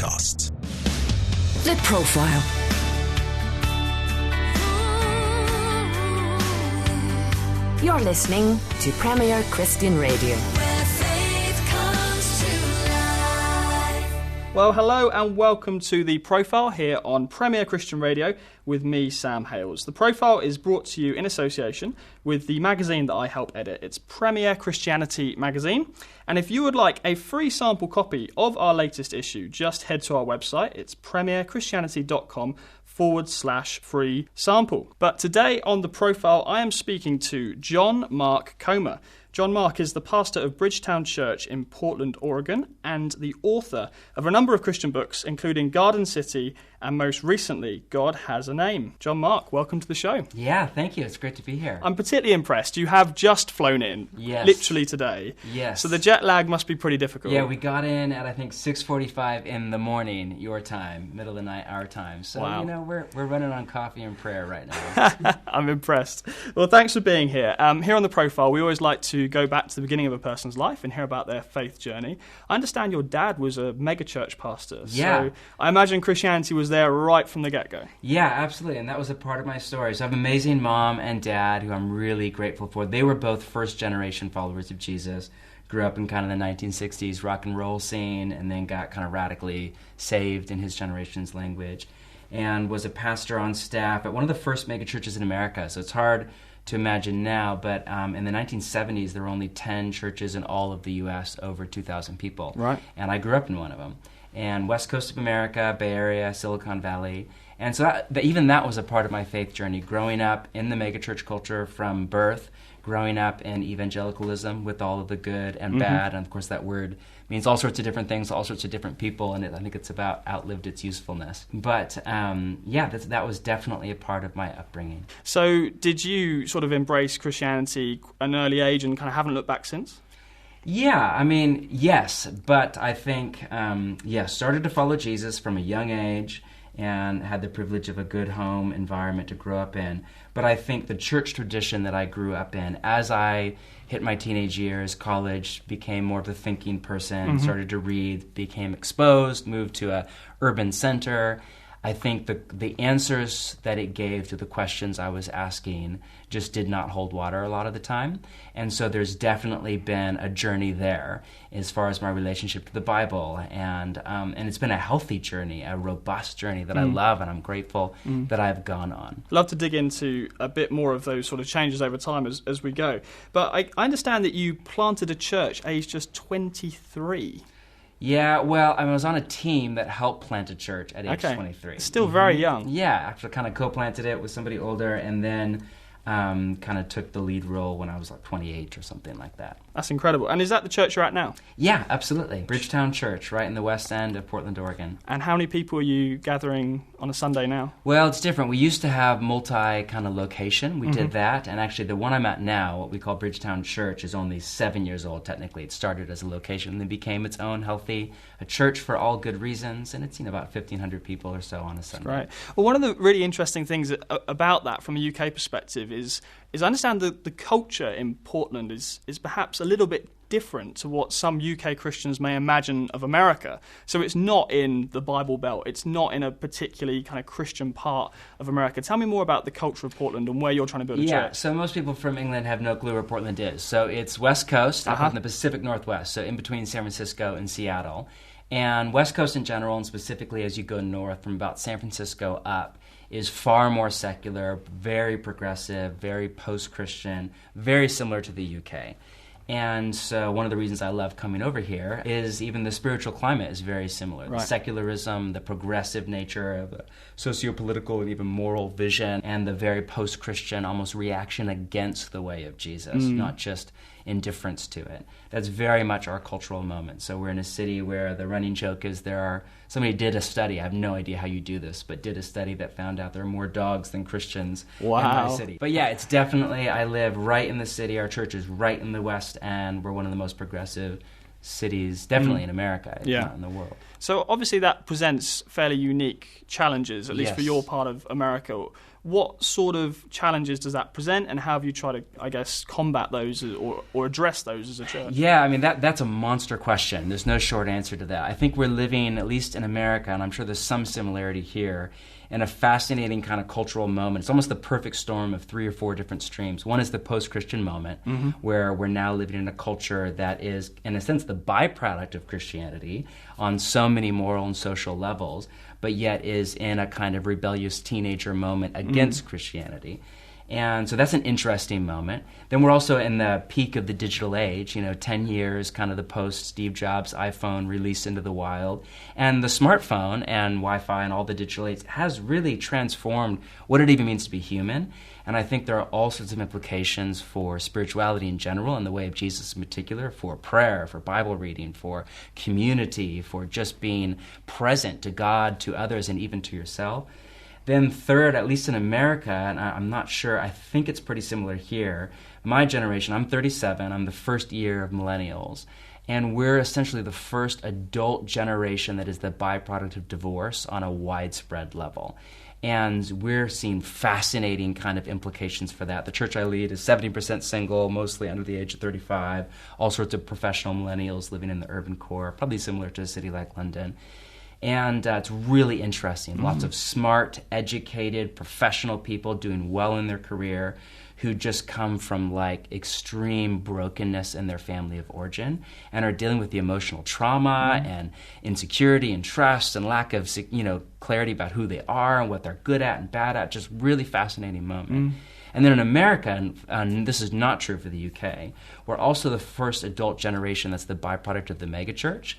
Podcast. The Profile. You're listening to Premier Christian Radio. Well, hello and welcome to The Profile here on Premier Christian Radio with me, Sam Hales. The Profile is brought to you in association with the magazine that I help edit. It's Premier Christianity Magazine. And if you would like a free sample copy of our latest issue, just head to our website. It's premierchristianity.com/free sample. But today on The Profile, I am speaking to John Mark Comer. John Mark is the pastor of Bridgetown Church in Portland, Oregon, and the author of a number of Christian books, including Garden City and most recently, God Has a Name. John Mark, welcome to the show. Yeah, thank you. It's great to be here. I'm particularly impressed. You have just flown in, literally today. Yes. So the jet lag must be pretty difficult. Yeah, we got in at, I think, 6:45 in the morning, your time, middle of the night, our time. So, wow. You know, we're running on coffee and prayer right now. I'm impressed. Well, thanks for being here. Here on The Profile, we always like to go back to the beginning of a person's life and hear about their faith journey. I understand your dad was a megachurch pastor. Yeah. So I imagine Christianity was there right from the get-go. Yeah, absolutely. And that was a part of my story. So I have an amazing mom and dad who I'm really grateful for. They were both first-generation followers of Jesus. Grew up in kind of the 1960s rock and roll scene and then got kind of radically saved in his generation's language. And was a pastor on staff at one of the first megachurches in America. So it's hard to imagine now, but in the 1970s, there were only 10 churches in all of the U.S., over 2,000 people. Right. And I grew up in one of them. And West Coast of America, Bay Area, Silicon Valley. And so even that was a part of my faith journey, growing up in the megachurch culture from birth, growing up in evangelicalism with all of the good and bad. And of course, that word means all sorts of different things, all sorts of different people, and I think it's about outlived its usefulness. But that was definitely a part of my upbringing. So did you sort of embrace Christianity at an early age and kind of haven't looked back since? Yeah, I mean, yes, but I think, started to follow Jesus from a young age and had the privilege of a good home environment to grow up in. But I think the church tradition that I grew up in, as I hit my teenage years, college, became more of a thinking person, started to read, became exposed, moved to a urban center. I think the answers that it gave to the questions I was asking just did not hold water a lot of the time. And so there's definitely been a journey there as far as my relationship to the Bible. And it's been a healthy journey, a robust journey that I love and I'm grateful that I've gone on. Love to dig into a bit more of those sort of changes over time as we go. But I understand that you planted a church aged just 23. Yeah, well, I was on a team that helped plant a church at age 23. Still very young. Yeah, after kind of co-planted it with somebody older, and then kind of took the lead role when I was like 28 or something like that. That's incredible. And is that the church you're at now? Yeah, absolutely. Bridgetown Church, right in the west end of Portland, Oregon. And how many people are you gathering on a Sunday now? Well, it's different. We used to have multi kind of location. We did that. And actually the one I'm at now, what we call Bridgetown Church, is only 7 years old technically. It started as a location and then became its own healthy a church for all good reasons. And it's about 1,500 people or so on a Sunday. Right. Well, one of the really interesting things about that from a UK perspective is I understand that the culture in Portland is perhaps a little bit different to what some UK Christians may imagine of America. So it's not in the Bible Belt. It's not in a particularly kind of Christian part of America. Tell me more about the culture of Portland and where you're trying to build a church. Yeah, so most people from England have no clue where Portland is. So it's West Coast, up in the Pacific Northwest, so in between San Francisco and Seattle. And West Coast in general, and specifically as you go north from about San Francisco up, is far more secular, very progressive, very post-Christian, very similar to the UK. And so one of the reasons I love coming over here is even the spiritual climate is very similar. Right. The secularism, the progressive nature of a socio-political and even moral vision, and the very post-Christian almost reaction against the way of Jesus, not just indifference to it. That's very much our cultural moment. So we're in a city where the running joke is somebody did a study, I have no idea how you do this, but did a study that found out there are more dogs than Christians in my city. But yeah, it's definitely, I live right in the city, our church is right in the West End, we're one of the most progressive cities, definitely in America, if not in the world. So obviously that presents fairly unique challenges, at least for your part of America. What sort of challenges does that present, and how have you tried to, I guess, combat those or address those as a church? Yeah, I mean, that's a monster question. There's no short answer to that. I think we're living, at least in America, and I'm sure there's some similarity here, in a fascinating kind of cultural moment. It's almost the perfect storm of 3 or 4 different streams. One is the post-Christian moment, where we're now living in a culture that is, in a sense, the byproduct of Christianity on so many moral and social levels, but yet is in a kind of rebellious teenager moment against Christianity. And so that's an interesting moment. Then we're also in the peak of the digital age, 10 years, kind of the post-Steve Jobs iPhone release into the wild. And the smartphone and Wi-Fi and all the digital age has really transformed what it even means to be human. And I think there are all sorts of implications for spirituality in general, and the way of Jesus in particular, for prayer, for Bible reading, for community, for just being present to God, to others, and even to yourself. Then third, at least in America, and I'm not sure, I think it's pretty similar here, my generation, I'm 37, I'm the first year of millennials, and we're essentially the first adult generation that is the byproduct of divorce on a widespread level. And we're seeing fascinating kind of implications for that. The church I lead is 70% single, mostly under the age of 35, all sorts of professional millennials living in the urban core, probably similar to a city like London. And it's really interesting. Lots of smart, educated, professional people doing well in their career who just come from like extreme brokenness in their family of origin and are dealing with the emotional trauma and insecurity and trust and lack of clarity about who they are and what they're good at and bad at. Just really fascinating moment. And then in America, and this is not true for the UK, we're also the first adult generation that's the byproduct of the megachurch.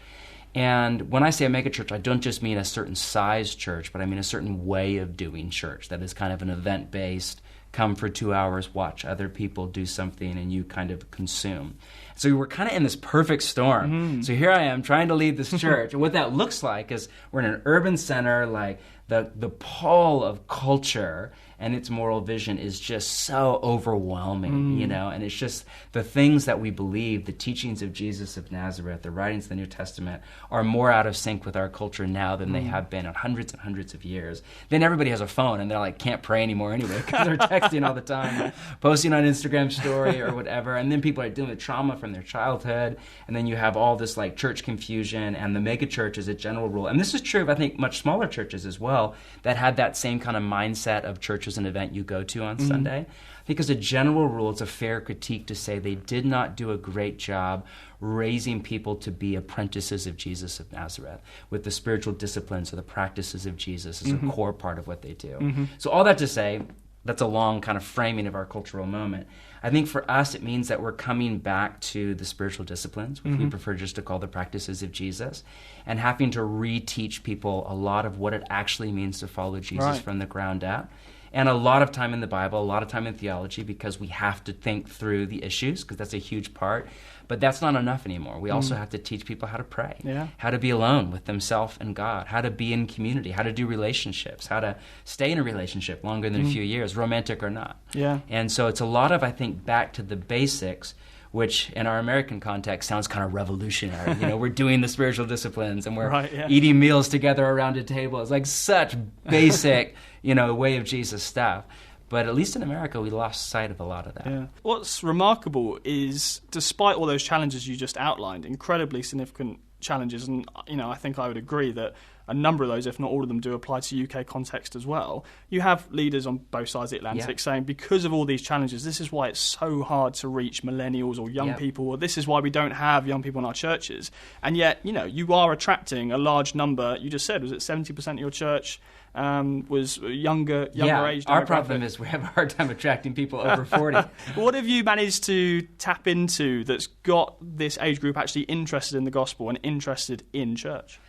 And when I say a megachurch, I don't just mean a certain size church, but I mean a certain way of doing church that is kind of an event-based, come for 2 hours, watch other people do something, and you kind of consume. So we're kind of in this perfect storm. So here I am trying to lead this church. And what that looks like is we're in an urban center, like the pull of culture and its moral vision is just so overwhelming, and it's just the things that we believe, the teachings of Jesus of Nazareth, the writings of the New Testament, are more out of sync with our culture now than they have been in hundreds and hundreds of years. Then everybody has a phone, and they're like, can't pray anymore anyway, because they're texting all the time, posting on Instagram story or whatever, and then people are dealing with trauma from their childhood, and then you have all this like church confusion, and the megachurch is a general rule. And this is true of, I think, much smaller churches as well, that had that same kind of mindset of church as an event you go to on Sunday. I think as a general rule, it's a fair critique to say they did not do a great job raising people to be apprentices of Jesus of Nazareth, with the spiritual disciplines or the practices of Jesus as a core part of what they do. So all that to say, that's a long kind of framing of our cultural moment. I think for us, it means that we're coming back to the spiritual disciplines, which we prefer just to call the practices of Jesus, and having to reteach people a lot of what it actually means to follow Jesus from the ground up. And a lot of time in the Bible, a lot of time in theology, because we have to think through the issues, because that's a huge part. But that's not enough anymore. We also have to teach people how to pray, how to be alone with themselves and God, how to be in community, how to do relationships, how to stay in a relationship longer than a few years, romantic or not. And so it's a lot of, I think, back to the basics, which in our American context sounds kind of revolutionary. We're doing the spiritual disciplines and we're eating meals together around a table. It's like such basic, way of Jesus stuff. But at least in America, we lost sight of a lot of that. What's remarkable is, despite all those challenges you just outlined, incredibly significant challenges, and I think I would agree that a number of those, if not all of them, do apply to UK context as well. You have leaders on both sides of the Atlantic saying, because of all these challenges, this is why it's so hard to reach millennials or young people, or this is why we don't have young people in our churches. And yet, you are attracting a large number. You just said, was it 70% of your church was younger age demographic? Our problem is we have a hard time attracting people over 40. What have you managed to tap into that's got this age group actually interested in the gospel and interested in church?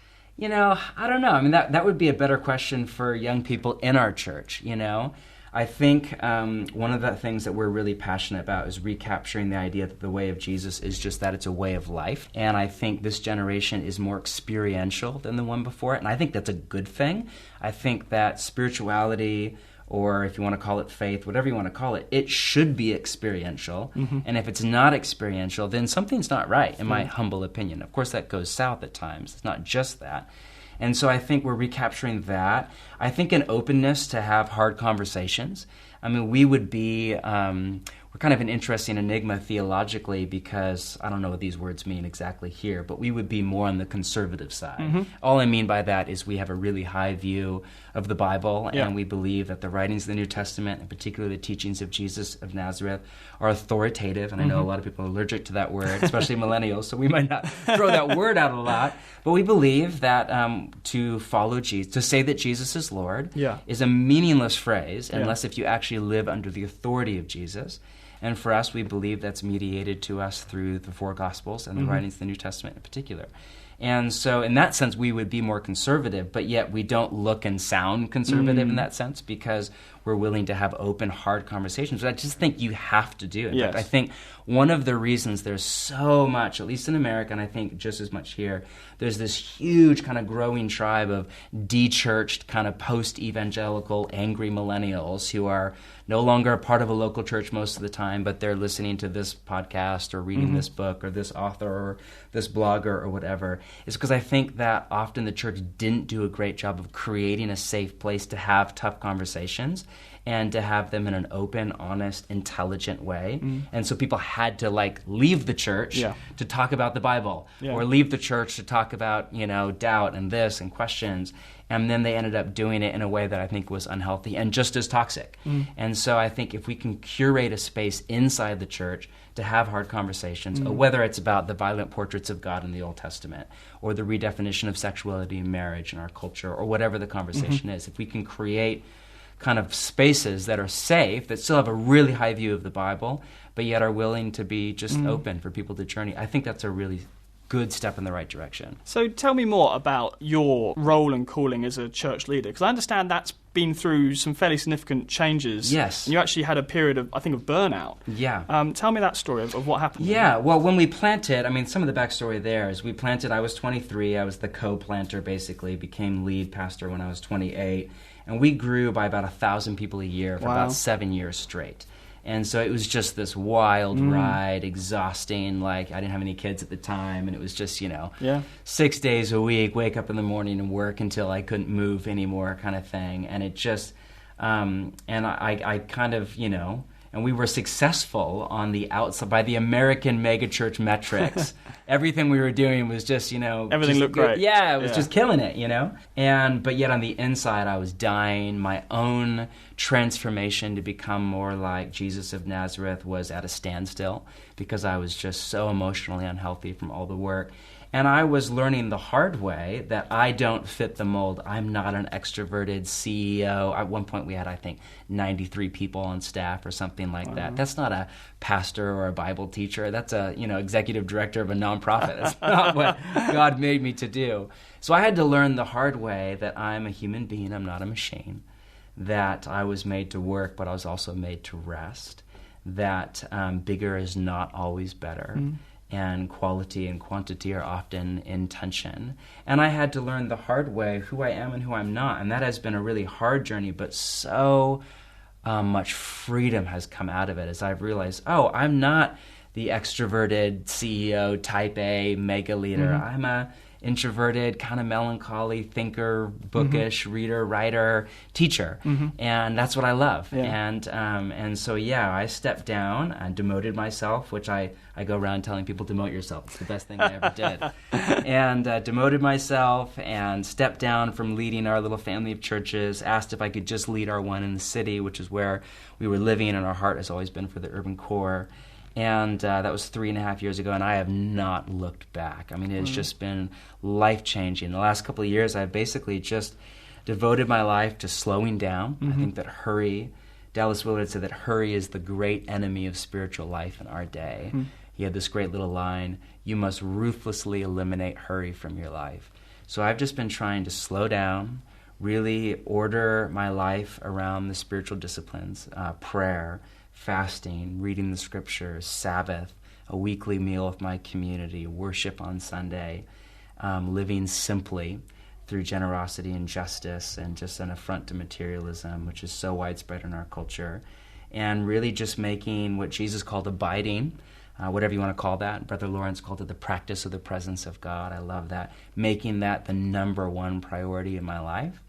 I don't know. I mean, that would be a better question for young people in our church, I think one of the things that we're really passionate about is recapturing the idea that the way of Jesus is just that it's a way of life. And I think this generation is more experiential than the one before it. And I think that's a good thing. I think that spirituality, or if you want to call it faith, whatever you want to call it, it should be experiential. And if it's not experiential, then something's not right, in my humble opinion. Of course, that goes south at times. It's not just that. And so I think we're recapturing that. I think an openness to have hard conversations. I mean, we would be, we're kind of an interesting enigma theologically because I don't know what these words mean exactly here, but we would be more on the conservative side. All I mean by that is we have a really high view of the Bible, and we believe that the writings of the New Testament, and particularly the teachings of Jesus of Nazareth, are authoritative. And I know a lot of people are allergic to that word, especially millennials, so we might not throw that word out a lot. But we believe that to follow Jesus, to say that Jesus is Lord, is a meaningless phrase unless if you actually live under the authority of Jesus. And for us, we believe that's mediated to us through the four Gospels and the writings of the New Testament in particular. And so in that sense, we would be more conservative, but yet we don't look and sound conservative in that sense because we're willing to have open, hard conversations. But I just think you have to do it. In fact, I think one of the reasons there's so much, at least in America, and I think just as much here, there's this huge kind of growing tribe of de-churched, kind of post-evangelical, angry millennials who are no longer a part of a local church most of the time, but they're listening to this podcast or reading this book or this author or this blogger or whatever. It's because I think that often the church didn't do a great job of creating a safe place to have tough conversations and to have them in an open, honest, intelligent way. And so people had to leave the church to talk about the Bible or leave the church to talk about, doubt and this and questions. And then they ended up doing it in a way that I think was unhealthy and just as toxic. And so I think if we can curate a space inside the church to have hard conversations, whether it's about the violent portraits of God in the Old Testament or the redefinition of sexuality and marriage in our culture or whatever the conversation is, if we can create kind of spaces that are safe, that still have a really high view of the Bible, but yet are willing to be just open for people to journey, I think that's a really good step in the right direction. So tell me more about your role and calling as a church leader, because I understand that's been through some fairly significant changes. Yes. And you actually had a period of, I think, of burnout. Yeah. Tell me that story of what happened. Yeah, well, when we planted, some of the backstory there is we planted, I was 23, I was the co-planter basically, became lead pastor when I was 28, and we grew by about 1,000 people a year for about 7 years straight. And so it was just this wild ride, exhausting. I didn't have any kids at the time, and it was just, 6 days a week, wake up in the morning and work until I couldn't move anymore kind of thing. And it just, and I kind of, and we were successful on the outside by the American megachurch metrics. Everything we were doing was just, everything looked great. Yeah, it was just killing it, but yet on the inside I was dying. My own transformation to become more like Jesus of Nazareth was at a standstill because I was just so emotionally unhealthy from all the work. And I was learning the hard way that I don't fit the mold. I'm not an extroverted CEO. At one point we had, I think, 93 people on staff or something like that. That's not a pastor or a Bible teacher. That's a, executive director of a nonprofit. That's not what God made me to do. So I had to learn the hard way that I'm a human being. I'm not a machine. That I was made to work, but I was also made to rest. That bigger is not always better. And quality and quantity are often in tension. And I had to learn the hard way who I am and who I'm not. And that has been a really hard journey, but so much freedom has come out of it as I've realized, I'm not the extroverted CEO, type A, mega leader. I'm a introverted, kind of melancholy thinker, bookish, reader, writer, teacher. And that's what I love. And so, I stepped down and demoted myself, which I go around telling people, demote yourself. It's the best thing I ever did. And demoted myself and stepped down from leading our little family of churches, asked if I could just lead our one in the city, which is where we were living, and our heart has always been for the urban core. And that was 3.5 years ago, and I have not looked back. It's just been life-changing. The last couple of years, I've basically just devoted my life to slowing down. I think that hurry, Dallas Willard said that hurry is the great enemy of spiritual life in our day. He had this great little line, you must ruthlessly eliminate hurry from your life. So I've just been trying to slow down, really order my life around the spiritual disciplines, prayer, fasting, reading the scriptures, Sabbath, a weekly meal with my community, worship on Sunday, living simply through generosity and justice and just an affront to materialism, which is so widespread in our culture, and really just making what Jesus called abiding, whatever you want to call that. Brother Lawrence called it the practice of the presence of God. I love that. Making that the number one priority in my life.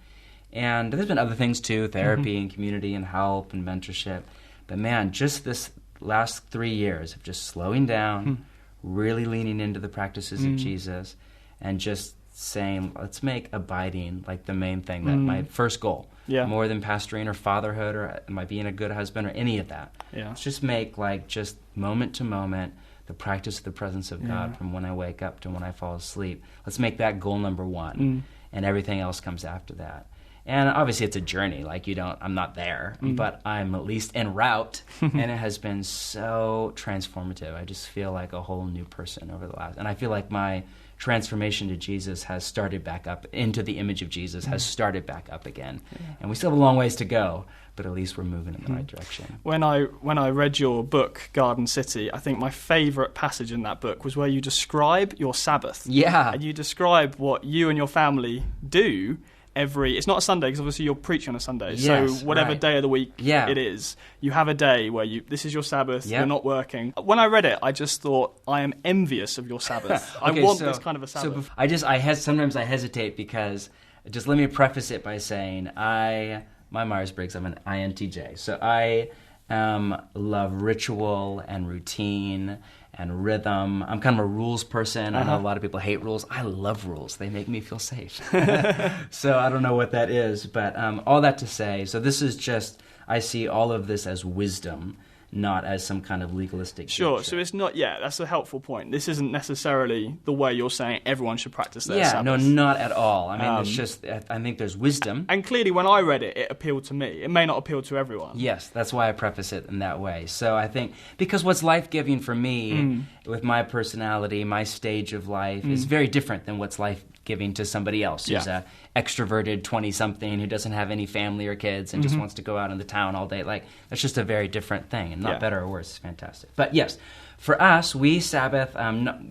And there's been other things too, therapy and community and help and mentorship. But man, just this last 3 years of just slowing down, really leaning into the practices of Jesus, and just saying, let's make abiding like the main thing, that my first goal, more than pastoring or fatherhood or am I being a good husband or any of that. Let's just make like just moment to moment the practice of the presence of God from when I wake up to when I fall asleep. Let's make that goal number one, and everything else comes after that. And obviously it's a journey, like I'm not there, but I'm at least en route, and it has been so transformative. I just feel like a whole new person over the last, and I feel like my transformation to Jesus has started back up, into the image of Jesus has started back up again. And we still have a long ways to go, but at least we're moving in the right direction. When I read your book, Garden City, I think my favourite passage in that book was where you describe your Sabbath. Yeah. And you describe what you and your family do it's not a Sunday, because obviously you're preaching on a Sunday. Yes, so whatever day of the week it is, you have a day where this is your Sabbath, you're not working. When I read it, I just thought, I am envious of your Sabbath. I want this kind of a Sabbath. Sometimes I hesitate because, just let me preface it by saying, my Myers-Briggs, I'm an INTJ. So I love ritual and routine and rhythm. I'm kind of a rules person. I know a lot of people hate rules. I love rules. They make me feel safe. So I don't know what that is, but all that to say, so this is just, I see all of this as wisdom, not as some kind of legalistic Sure, dictate. so it's not, that's a helpful point. This isn't necessarily the way you're saying everyone should practice their Sabbath. No, not at all. I mean, it's just, I think there's wisdom. And clearly when I read it, it appealed to me. It may not appeal to everyone. Yes, that's why I preface it in that way. So I think, because what's life-giving for me, with my personality, my stage of life, is very different than what's life-giving to somebody else who's a extroverted 20-something who doesn't have any family or kids and just wants to go out in the town all day. Like, that's just a very different thing, and not better or worse. It's fantastic. But yes, for us, we Sabbath.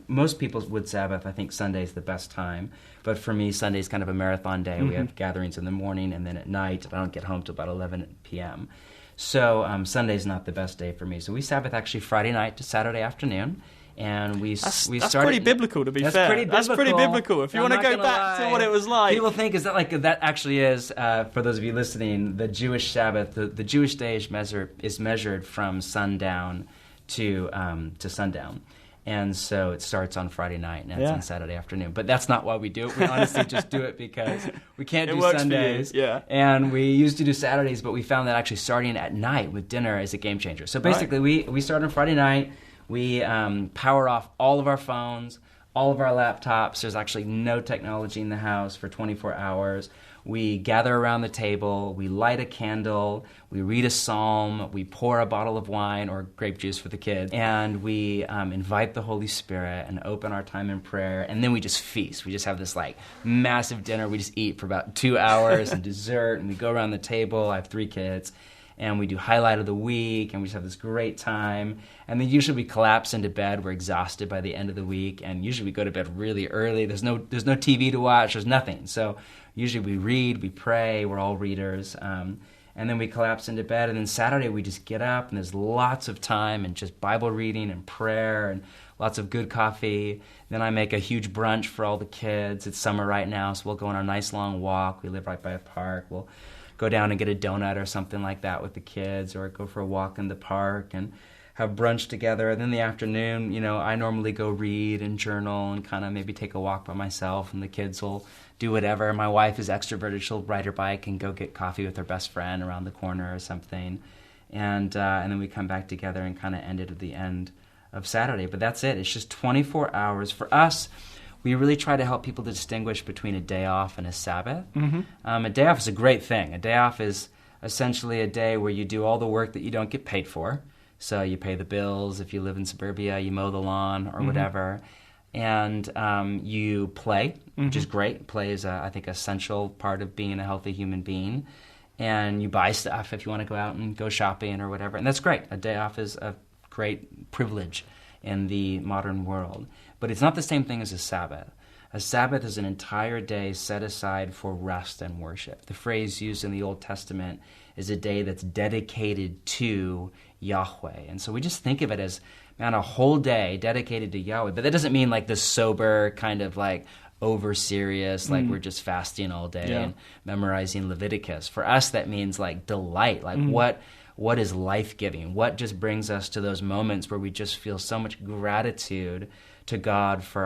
Most people would Sabbath. I think Sunday's the best time. But for me, Sunday's kind of a marathon day. We have gatherings in the morning and then at night. I don't get home till about 11 p.m. So Sunday's not the best day for me. So we Sabbath actually Friday night to Saturday afternoon. And that's pretty biblical, to be fair. That's pretty biblical. If you want to go back to what it was like. People think that actually is, for those of you listening, the Jewish Sabbath. The Jewish day is measured from sundown to sundown. And so it starts on Friday night and ends on Saturday afternoon. But that's not why we do it. We honestly just do it because we can't do Sundays. And we used to do Saturdays, but we found that actually starting at night with dinner is a game changer. So basically, we start on Friday night. We power off all of our phones, all of our laptops. There's actually no technology in the house for 24 hours. We gather around the table. We light a candle. We read a psalm. We pour a bottle of wine or grape juice for the kids. And we invite the Holy Spirit and open our time in prayer. And then we just feast. We just have this massive dinner. We just eat for about 2 hours and dessert. And we go around the table. I have 3 kids. And we do highlight of the week, and we just have this great time. And then usually we collapse into bed. We're exhausted by the end of the week, and usually we go to bed really early. There's no TV to watch. There's nothing. So usually we read, we pray. We're all readers. And then we collapse into bed. And then Saturday we just get up, and there's lots of time and just Bible reading and prayer and lots of good coffee. Then I make a huge brunch for all the kids. It's summer right now, so we'll go on a nice long walk. We live right by a park. We'll go down and get a donut or something like that with the kids, or go for a walk in the park and have brunch together. And then in the afternoon, I normally go read and journal and kind of maybe take a walk by myself, and the kids will do whatever. My wife is extroverted. She'll ride her bike and go get coffee with her best friend around the corner or something. And then we come back together and kind of end it at the end of Saturday. But that's it. It's just 24 hours. For us, we really try to help people to distinguish between a day off and a Sabbath. A day off is a great thing. A day off is essentially a day where you do all the work that you don't get paid for. So you pay the bills. If you live in suburbia, you mow the lawn or whatever. And you play, which is great. Play is, I think, an essential part of being a healthy human being. And you buy stuff if you want to go out and go shopping or whatever. And that's great. A day off is a great privilege in the modern world. But it's not the same thing as a Sabbath. A Sabbath is an entire day set aside for rest and worship. The phrase used in the Old Testament is a day that's dedicated to Yahweh. And so we just think of it as man, a whole day dedicated to Yahweh. But that doesn't mean like this sober kind of like over serious, like we're just fasting all day and memorizing Leviticus. For us, that means like delight, like what is life-giving? What just brings us to those moments where we just feel so much gratitude to God for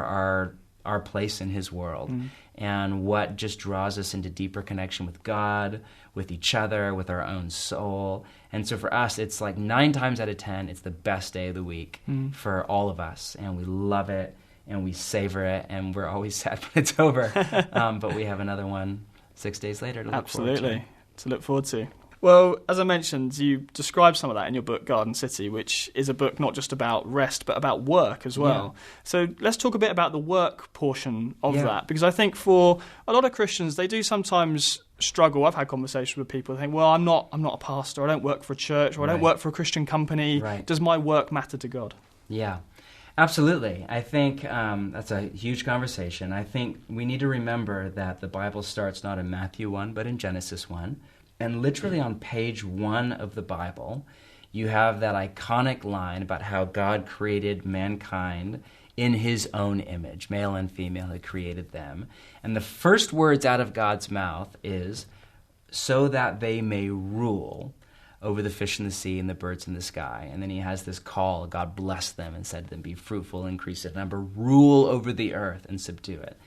our place in his world, and what just draws us into deeper connection with God, with each other, with our own soul. And so for us, it's like 9 times out of 10, it's the best day of the week for all of us, and we love it, and we savor it, and we're always sad when it's over. But we have another one 6 days later to look forward to. To look forward to. Well, as I mentioned, you describe some of that in your book, Garden City, which is a book not just about rest, but about work as well. Yeah. So let's talk a bit about the work portion of that, because I think for a lot of Christians, they do sometimes struggle. I've had conversations with people who think, well, I'm not a pastor, I don't work for a church, or I don't work for a Christian company. Right. Does my work matter to God? Yeah. Absolutely. I think that's a huge conversation. I think we need to remember that the Bible starts not in Matthew 1, but in Genesis 1. And literally on page 1 of the Bible, you have that iconic line about how God created mankind in his own image. Male and female, he created them. And the first words out of God's mouth is, so that they may rule over the fish in the sea and the birds in the sky. And then he has this call, God blessed them and said to them, be fruitful, increase in number, rule over the earth and subdue it.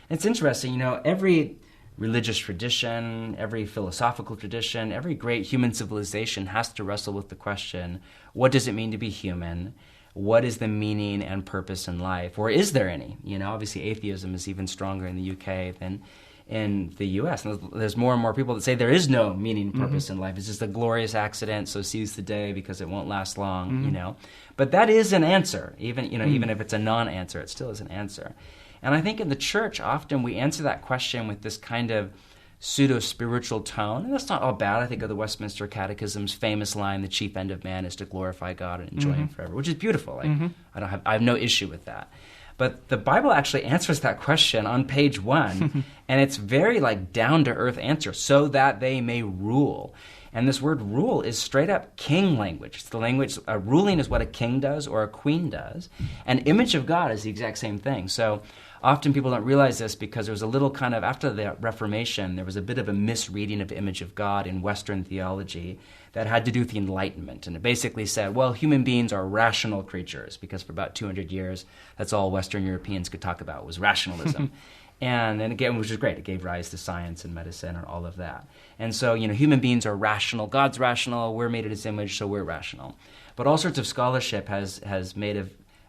And it's interesting, every religious tradition, every philosophical tradition, every great human civilization has to wrestle with the question, what does it mean to be human? What is the meaning and purpose in life? Or is there any? Obviously atheism is even stronger in the UK than in the US. And there's more and more people that say there is no meaning and purpose in life. It's just a glorious accident, so seize the day because it won't last long, But that is an answer. Even if it's a non-answer, it still is an answer. And I think in the church, often we answer that question with this kind of pseudo-spiritual tone. And that's not all bad. I think of the Westminster Catechism's famous line, the chief end of man is to glorify God and enjoy him forever, which is beautiful. I have no issue with that. But the Bible actually answers that question on page 1, and it's very down-to-earth answer, so that they may rule. And this word rule is straight up king language. It's the language, ruling is what a king does or a queen does. And image of God is the exact same thing. So often people don't realize this because there was a little kind of, after the Reformation, there was a bit of a misreading of image of God in Western theology that had to do with the Enlightenment. And it basically said, well, human beings are rational creatures, because for about 200 years, that's all Western Europeans could talk about was rationalism. And again, which is great. It gave rise to science and medicine and all of that. And so, human beings are rational. God's rational. We're made in his image, so we're rational. But all sorts of scholarship has made a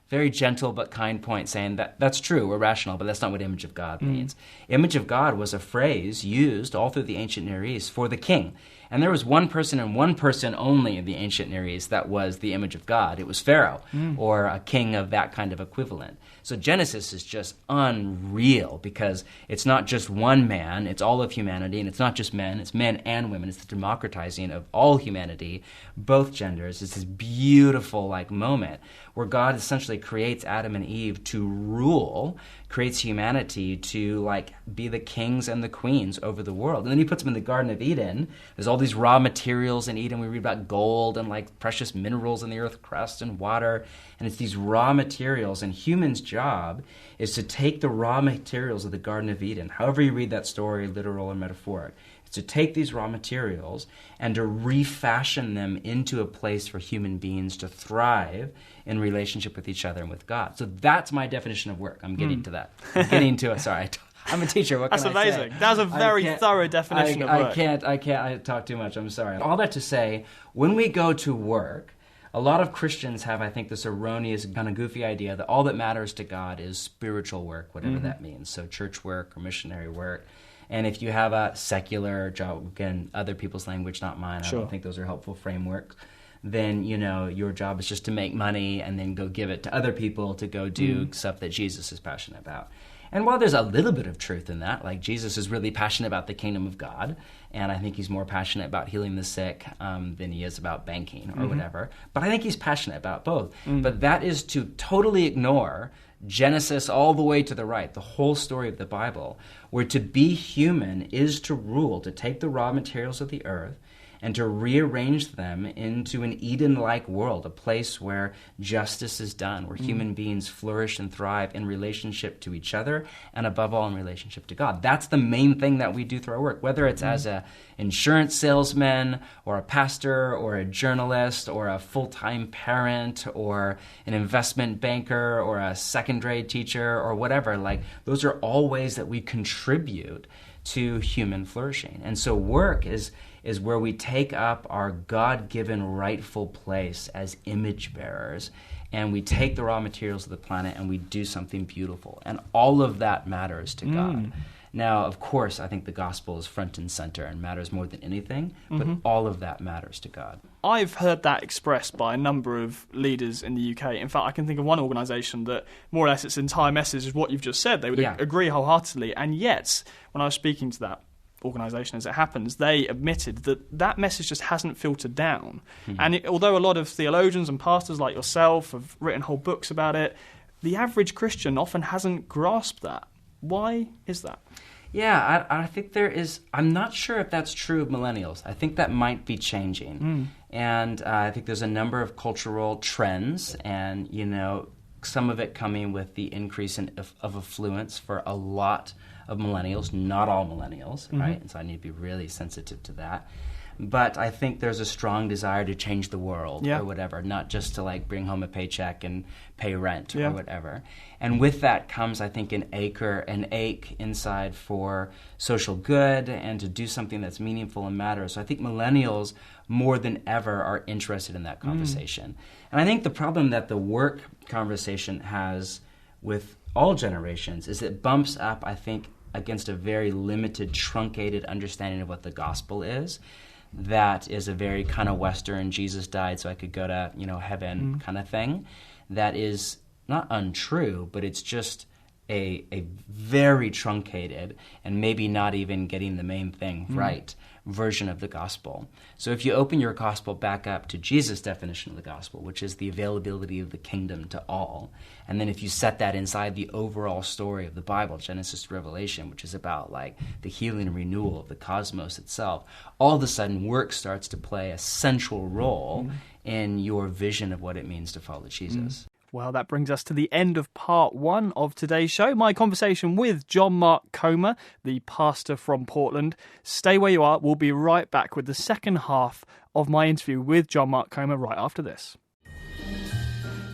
very gentle but kind point saying that that's true, we're rational, but that's not what image of God means. Image of God was a phrase used all through the ancient Near East for the king. And there was one person and one person only in the ancient Near East that was the image of God. It was Pharaoh, or a king of that kind of equivalent. So Genesis is just unreal because it's not just one man, it's all of humanity, and it's not just men, it's men and women. It's the democratizing of all humanity, both genders. It's this beautiful moment where God essentially creates Adam and Eve to rule, creates humanity to be the kings and the queens over the world. And then he puts them in the Garden of Eden. There's all these raw materials in Eden. We read about gold and precious minerals in the earth crust and water. And it's these raw materials. And humans' job is to take the raw materials of the Garden of Eden, however you read that story, literal or metaphoric, is to take these raw materials and to refashion them into a place for human beings to thrive in relationship with each other and with God. So that's my definition of work. I'm getting to that. I'm getting to it. Sorry, I'm a teacher. What can I say? That's amazing. That's a very thorough definition of work. I talk too much. I'm sorry. All that to say, when we go to work, a lot of Christians have, I think, this erroneous, kind of goofy idea that all that matters to God is spiritual work, whatever that means. So church work or missionary work. And if you have a secular job, again, other people's language, not mine, I don't think those are helpful frameworks, then, your job is just to make money and then go give it to other people to go do stuff that Jesus is passionate about. And while there's a little bit of truth in that, Jesus is really passionate about the kingdom of God, and I think he's more passionate about healing the sick than he is about banking or whatever. But I think he's passionate about both. But that is to totally ignore Genesis all the way to the right, the whole story of the Bible, where to be human is to rule, to take the raw materials of the earth and to rearrange them into an Eden-like world, a place where justice is done, where human beings flourish and thrive in relationship to each other, and above all in relationship to God. That's the main thing that we do through our work, whether it's as an insurance salesman or a pastor or a journalist or a full-time parent or an investment banker or a second-grade teacher or whatever. Like, those are all ways that we contribute to human flourishing. And so work is where we take up our God-given rightful place as image bearers, and we take the raw materials of the planet and we do something beautiful. And all of that matters to God. Now, of course, I think the gospel is front and center and matters more than anything, but all of that matters to God. I've heard that expressed by a number of leaders in the UK. In fact, I can think of one organisation that more or less its entire message is what you've just said. They would agree wholeheartedly. And yet, when I was speaking to that organisation, as it happens, they admitted that message just hasn't filtered down. And although a lot of theologians and pastors like yourself have written whole books about it, the average Christian often hasn't grasped that. Why is that? Yeah, I think there is. I'm not sure if that's true of millennials. I think that might be changing. And I think there's a number of cultural trends, and, some of it coming with the increase of affluence for a lot of millennials, not all millennials, right? And so I need to be really sensitive to that. But I think there's a strong desire to change the world or whatever, not just to bring home a paycheck and pay rent or whatever. And with that comes, I think, an ache inside for social good and to do something that's meaningful and matters. So I think millennials more than ever are interested in that conversation. And I think the problem that the work conversation has with all generations is it bumps up, I think, against a very limited, truncated understanding of what the gospel is. That is a very kind of Western, Jesus died so I could go to, heaven kind of thing. That is not untrue, but it's just a very truncated and maybe not even getting the main thing right version of the gospel. So if you open your gospel back up to Jesus' definition of the gospel, which is the availability of the kingdom to all, and then if you set that inside the overall story of the Bible, Genesis to Revelation, which is about the healing and renewal of the cosmos itself, all of a sudden work starts to play a central role in your vision of what it means to follow Jesus. Well, that brings us to the end of part one of today's show. My conversation with John Mark Comer, the pastor from Portland. Stay where you are. We'll be right back with the second half of my interview with John Mark Comer right after this.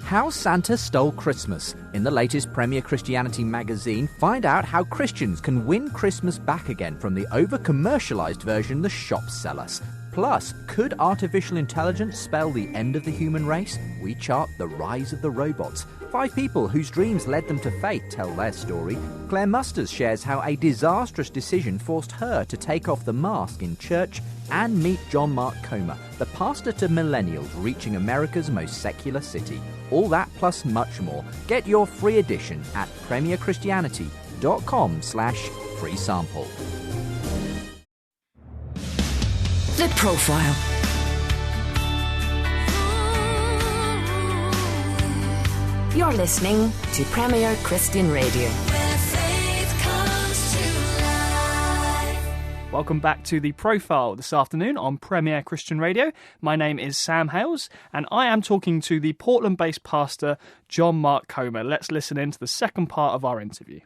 How Santa Stole Christmas. In the latest Premier Christianity magazine, find out how Christians can win Christmas back again from the over-commercialised version the shops sell us. Plus, could artificial intelligence spell the end of the human race? We chart the rise of the robots. 5 people whose dreams led them to faith tell their story. Claire Musters shares how a disastrous decision forced her to take off the mask in church. And meet John Mark Comer, the pastor to millennials reaching America's most secular city. All that plus much more. Get your free edition at premierchristianity.com/free sample. The Profile. You're listening to Premier Christian Radio. Welcome back to The Profile this afternoon on Premier Christian Radio. My name is Sam Hales, and I am talking to the Portland-based pastor, John Mark Comer. Let's listen in to the second part of our interview.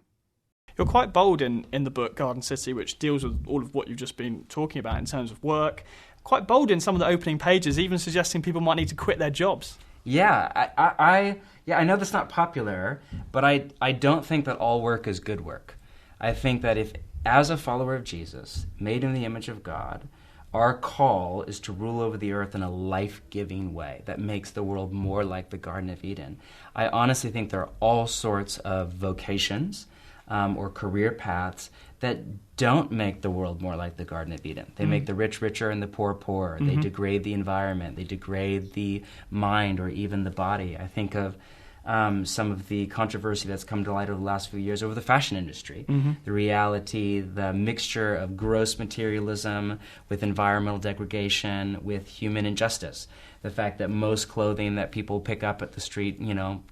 You're quite bold in the book Garden City, which deals with all of what you've just been talking about in terms of work. Quite bold in some of the opening pages, even suggesting people might need to quit their jobs. Yeah, I know that's not popular, but I don't think that all work is good work. I think that if, as a follower of Jesus, made in the image of God, our call is to rule over the earth in a life-giving way that makes the world more like the Garden of Eden. I honestly think there are all sorts of vocations or career paths that don't make the world more like the Garden of Eden. They make the rich richer and the poor poorer. They degrade the environment. They degrade the mind or even the body. I think of some of the controversy that's come to light over the last few years over the fashion industry. The reality, the mixture of gross materialism with environmental degradation, with human injustice. the fact that most clothing that people pick up at the street,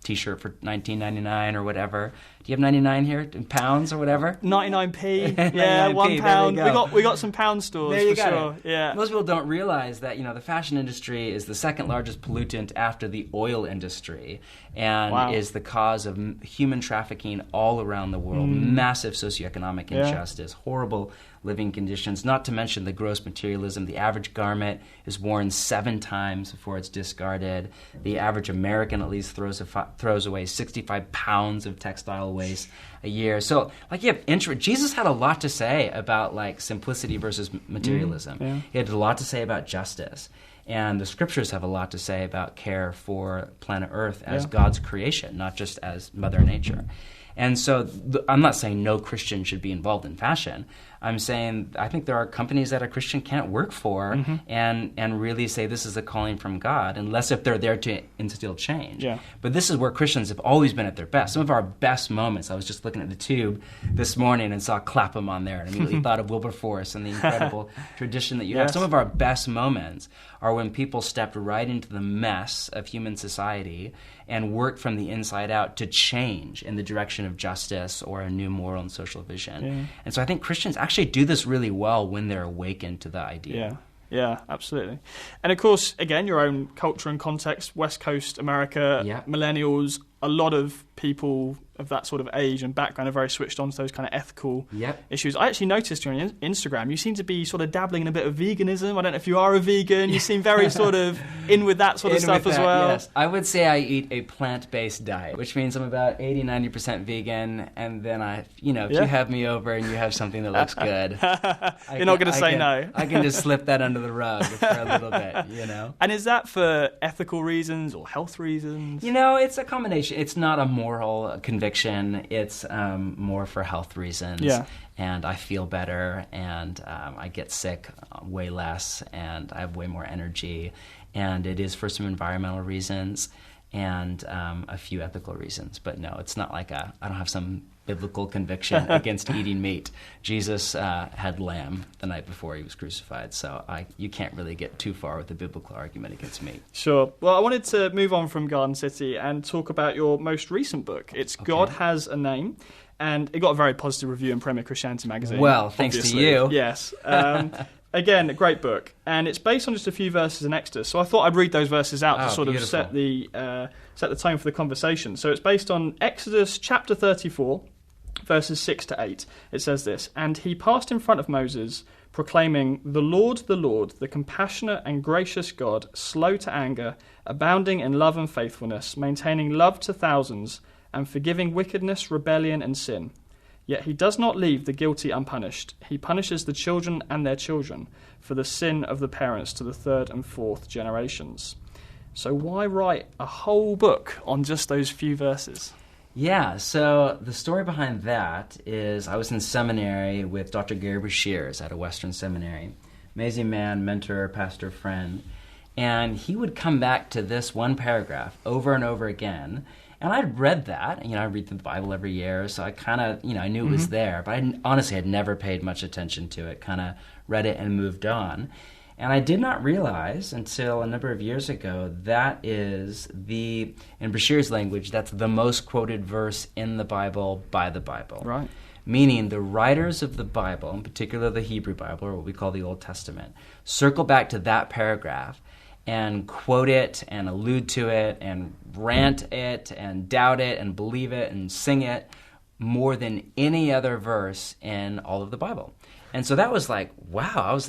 T-shirt for $19.99 or whatever. Do you have 99 here in pounds or whatever? 99p. 99p, Yeah, £1. there We got some pound stores there you for got sure. It. Yeah. Most people don't realize that the fashion industry is the second largest pollutant after the oil industry, and is the cause of human trafficking all around the world. Massive socioeconomic injustice, horrible living conditions, not to mention the gross materialism. The average garment is worn 7 times before it's discarded. The average American at least throws away 65 pounds of textile waste a year. So, Jesus had a lot to say about simplicity versus materialism. He had a lot to say about justice. And the scriptures have a lot to say about care for planet Earth as God's creation, not just as Mother Nature. And so I'm not saying no Christian should be involved in fashion. I'm saying I think there are companies that a Christian can't work for and really say this is a calling from God, unless if they're there to instill change. Yeah. But this is where Christians have always been at their best. Some of our best moments, I was just looking at the Tube this morning and saw Clapham on there and immediately thought of Wilberforce and the incredible tradition that you have. Some of our best moments are when people stepped right into the mess of human society and worked from the inside out to change in the direction of justice or a new moral and social vision. Yeah. And so I think Christians actually do this really well when they're awakened to the idea. Yeah, absolutely. And of course, again, your own culture and context, West Coast America, millennials, a lot of people of that sort of age and background are very switched on to those kind of ethical issues. I actually noticed on your Instagram, you seem to be sort of dabbling in a bit of veganism. I don't know if you are a vegan. You seem very sort of in with that sort of stuff as well. Yes. I would say I eat a plant-based diet, which means I'm about 80-90% vegan. And then if you have me over and you have something that looks good, you're not going to say no. I can just slip that under the rug for a little bit, And is that for ethical reasons or health reasons? It's a combination. It's not a moral conviction. It's more for health reasons. Yeah. And I feel better, and I get sick way less, and I have way more energy. And it is for some environmental reasons and a few ethical reasons. But no, it's not like I don't have some biblical conviction against eating meat. Jesus had lamb the night before he was crucified, so you can't really get too far with the biblical argument against meat. Sure. Well, I wanted to move on from Garden City and talk about your most recent book. It's God Has a Name, and it got a very positive review in Premier Christianity magazine. Well, thanks to you. Yes. Again, a great book, and it's based on just a few verses in Exodus. So I thought I'd read those verses out to sort of set the tone for the conversation. So it's based on Exodus chapter 34, verses 6 to 8. It says this: "And he passed in front of Moses, proclaiming, the Lord, the compassionate and gracious God, slow to anger, abounding in love and faithfulness, maintaining love to thousands, and forgiving wickedness, rebellion, and sin. Yet he does not leave the guilty unpunished. He punishes the children and their children for the sin of the parents to the 3rd and 4th generations." So why write a whole book on just those few verses? Yeah, so the story behind that is I was in seminary with Dr. Gary Breshears at a Western seminary. Amazing man, mentor, pastor, friend. And he would come back to this one paragraph over and over again. And I'd read that. I read the Bible every year, so I kind of, I knew it was there. But I honestly had never paid much attention to it, kind of read it and moved on. And I did not realize until a number of years ago that is in Breshears' language, that's the most quoted verse in the Bible by the Bible. Right. Meaning the writers of the Bible, in particular the Hebrew Bible, or what we call the Old Testament, circle back to that paragraph and quote it and allude to it and rant it and doubt it and believe it and sing it more than any other verse in all of the Bible. And so that was like, wow,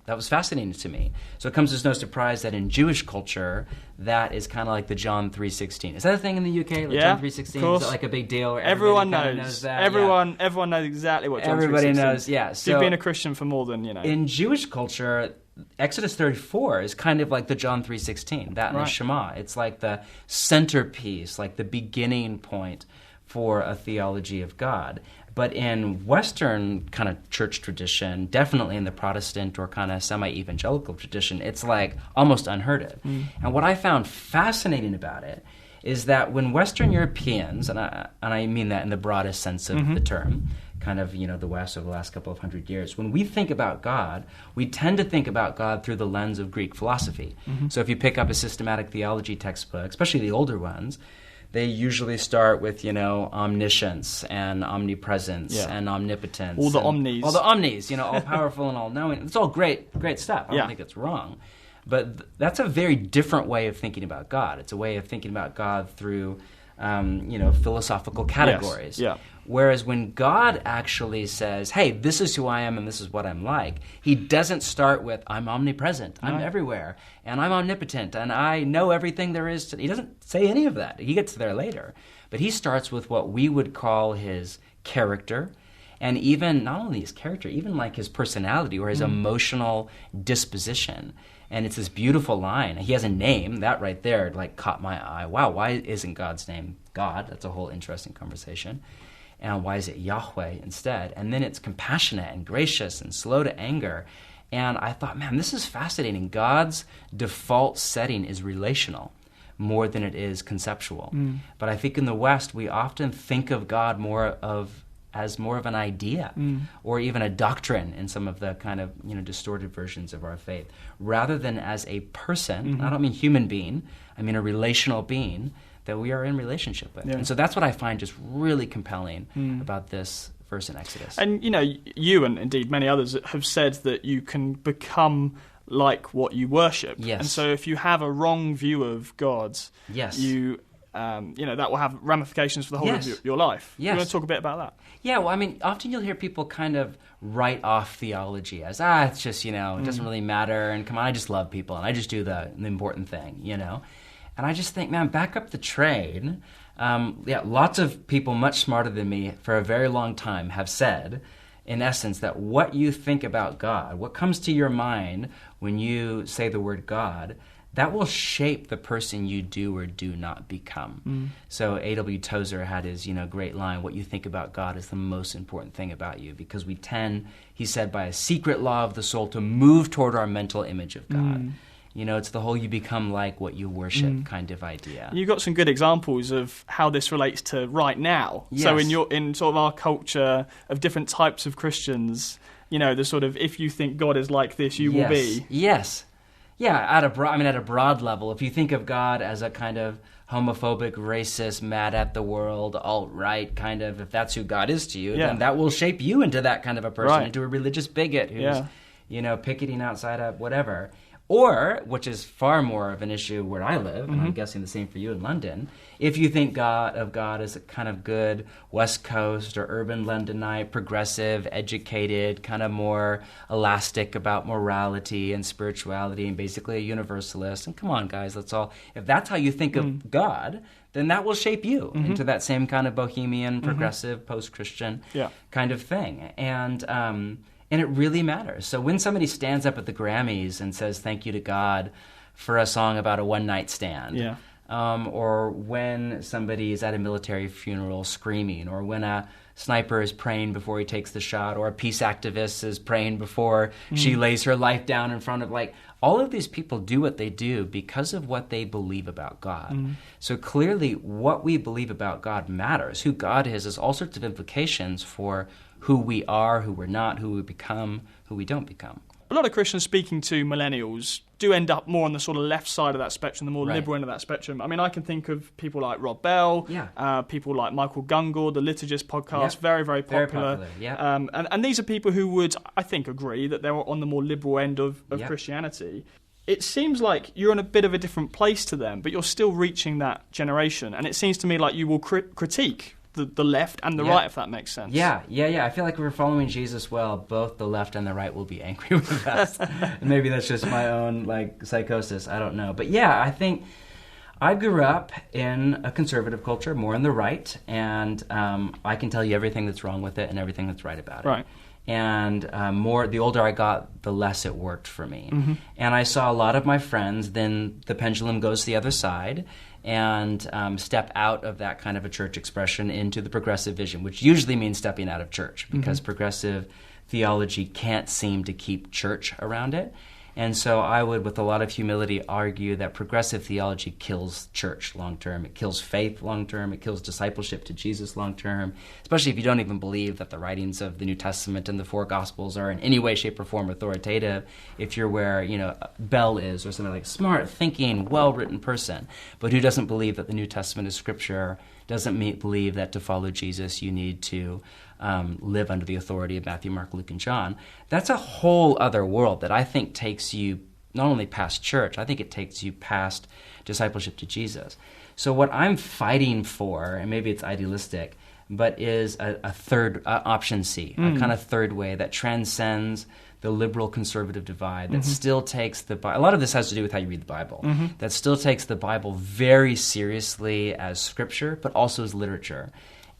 that was fascinating to me. So it comes as no surprise that in Jewish culture, that is kind of like the John 3:16. Is that a thing in the UK? Like John 3:16? Is that like a big deal? Everyone knows that. Everyone knows exactly what John 3:16 is. Everybody knows, yeah. So you've been a Christian for more than, In Jewish culture, Exodus 34 is kind of like the John 3:16, that and the Shema. It's like the centerpiece, like the beginning point for a theology of God. But in Western kind of church tradition, definitely in the Protestant or kind of semi-evangelical tradition, it's like almost unheard of. And what I found fascinating about it is that when Western Europeans, and I mean that in the broadest sense of the term, kind of, the West over the last couple of hundred years. When we think about God, we tend to think about God through the lens of Greek philosophy. So if you pick up a systematic theology textbook, especially the older ones, they usually start with, omniscience and omnipresence and omnipotence. All the omnis. All the omnis, all powerful and all knowing. It's all great stuff. I don't think it's wrong. But that's a very different way of thinking about God. It's a way of thinking about God through, philosophical categories. Yes. Yeah. Whereas when God actually says, hey, this is who I am and this is what I'm like, he doesn't start with, I'm omnipresent, I'm everywhere, and I'm omnipotent, and I know everything there is to... He doesn't say any of that. He gets there later. But he starts with what we would call his character, and even, not only his character, even like his personality or his emotional disposition. And it's this beautiful line. He has a name. That right there caught my eye. Wow, why isn't God's name God? That's a whole interesting conversation. And why is it Yahweh instead? And then it's compassionate and gracious and slow to anger. And I thought, man, this is fascinating. God's default setting is relational more than it is conceptual. But I think in the West, we often think of God as more of an idea or even a doctrine in some of the kind of distorted versions of our faith, rather than as a person. I don't mean human being, I mean a relational being that we are in relationship with. And so that's what I find just really compelling about this verse in Exodus. And you and indeed many others have said that you can become like what you worship. Yes. And so if you have a wrong view of God, you that will have ramifications for the whole of your life. Yes. You want to talk a bit about that? Yeah, well, I mean, often you'll hear people kind of write off theology as, it's just, it doesn't really matter, and come on, I just love people, and I just do the important thing, And I just think, man, back up the train. Lots of people much smarter than me for a very long time have said, in essence, that what you think about God, what comes to your mind when you say the word God, that will shape the person you do or do not become. So A.W. Tozer had his, great line, what you think about God is the most important thing about you, because we tend, he said, by a secret law of the soul to move toward our mental image of God. It's the whole you become like what you worship kind of idea. You've got some good examples of how this relates to right now. Yes. So in sort of our culture of different types of Christians, the sort of, if you think God is like this, you will be. Yes. Yeah, at a broad level, if you think of God as a kind of homophobic, racist, mad at the world, alt-right kind of, if that's who God is to you, then that will shape you into that kind of a person, into a religious bigot who's, picketing outside of whatever. Or, which is far more of an issue where I live, and I'm guessing the same for you in London, if you think of God as a kind of good West Coast or urban Londonite, progressive, educated, kind of more elastic about morality and spirituality, and basically a universalist, and come on, guys, if that's how you think of God, then that will shape you into that same kind of bohemian, progressive, post-Christian kind of thing. And it really matters. So when somebody stands up at the Grammys and says thank you to God for a song about a one-night stand, or when somebody is at a military funeral screaming, or when a sniper is praying before he takes the shot, or a peace activist is praying before she lays her life down in front of, all of these people do what they do because of what they believe about God. So clearly what we believe about God matters. Who God is has all sorts of implications for who we are, who we're not, who we become, who we don't become. A lot of Christians speaking to millennials do end up more on the sort of left side of that spectrum, the more liberal end of that spectrum. I mean, I can think of people like Rob Bell, people like Michael Gungor, the Liturgist podcast, very, very popular. Very popular. And these are people who would, I think, agree that they're on the more liberal end of Christianity. It seems like you're in a bit of a different place to them, but you're still reaching that generation. And it seems to me like you will critique the left and the right, if that makes sense. Yeah. I feel like if we're following Jesus well, both the left and the right will be angry with us. Maybe that's just my own psychosis. I don't know. But I think I grew up in a conservative culture, more on the right, and I can tell you everything that's wrong with it and everything that's right about it. Right. And the older I got, the less it worked for me. And I saw a lot of my friends, then the pendulum goes to the other side, and step out of that kind of a church expression into the progressive vision, which usually means stepping out of church, because progressive theology can't seem to keep church around it. And so I would, with a lot of humility, argue that progressive theology kills church long term. It kills faith long term. It kills discipleship to Jesus long term, especially if you don't even believe that the writings of the New Testament and the four Gospels are in any way, shape, or form authoritative. If you're where, Bell is, or something like smart, thinking, well-written person, but who doesn't believe that the New Testament is Scripture, doesn't believe that to follow Jesus you need to live under the authority of Matthew, Mark, Luke, and John, that's a whole other world that I think takes you not only past church, I think it takes you past discipleship to Jesus. So what I'm fighting for, and maybe it's idealistic, but is a third option C, a kind of third way that transcends the liberal-conservative divide, that still takes the Bible. A lot of this has to do with how you read the Bible. That still takes the Bible very seriously as Scripture, but also as literature,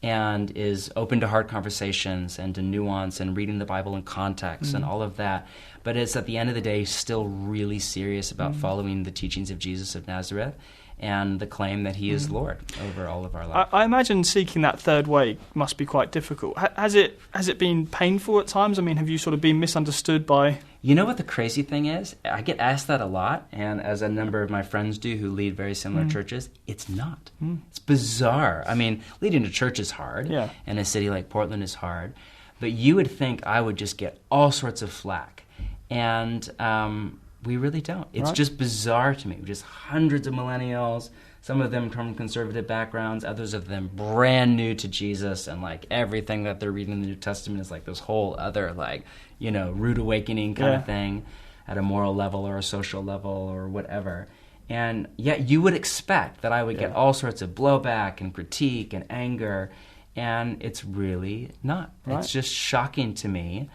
and is open to hard conversations and to nuance and reading the Bible in context and all of that. But it's, at the end of the day, still really serious about following the teachings of Jesus of Nazareth and the claim that he is Lord over all of our life. I imagine seeking that third way must be quite difficult. Has it been painful at times? I mean, have you sort of been misunderstood by... You know what the crazy thing is? I get asked that a lot, and as a number of my friends do who lead very similar churches, it's not. It's bizarre. I mean, leading a church is hard, and a city like Portland is hard, but you would think I would just get all sorts of flack, and we really don't. It's just bizarre to me. Just hundreds of millennials, some of them from conservative backgrounds, others of them brand new to Jesus, and like everything that they're reading in the New Testament is like this whole other rude awakening kind of thing at a moral level or a social level or whatever. And yet you would expect that I would get all sorts of blowback and critique and anger, and it's really not. It's just shocking to me.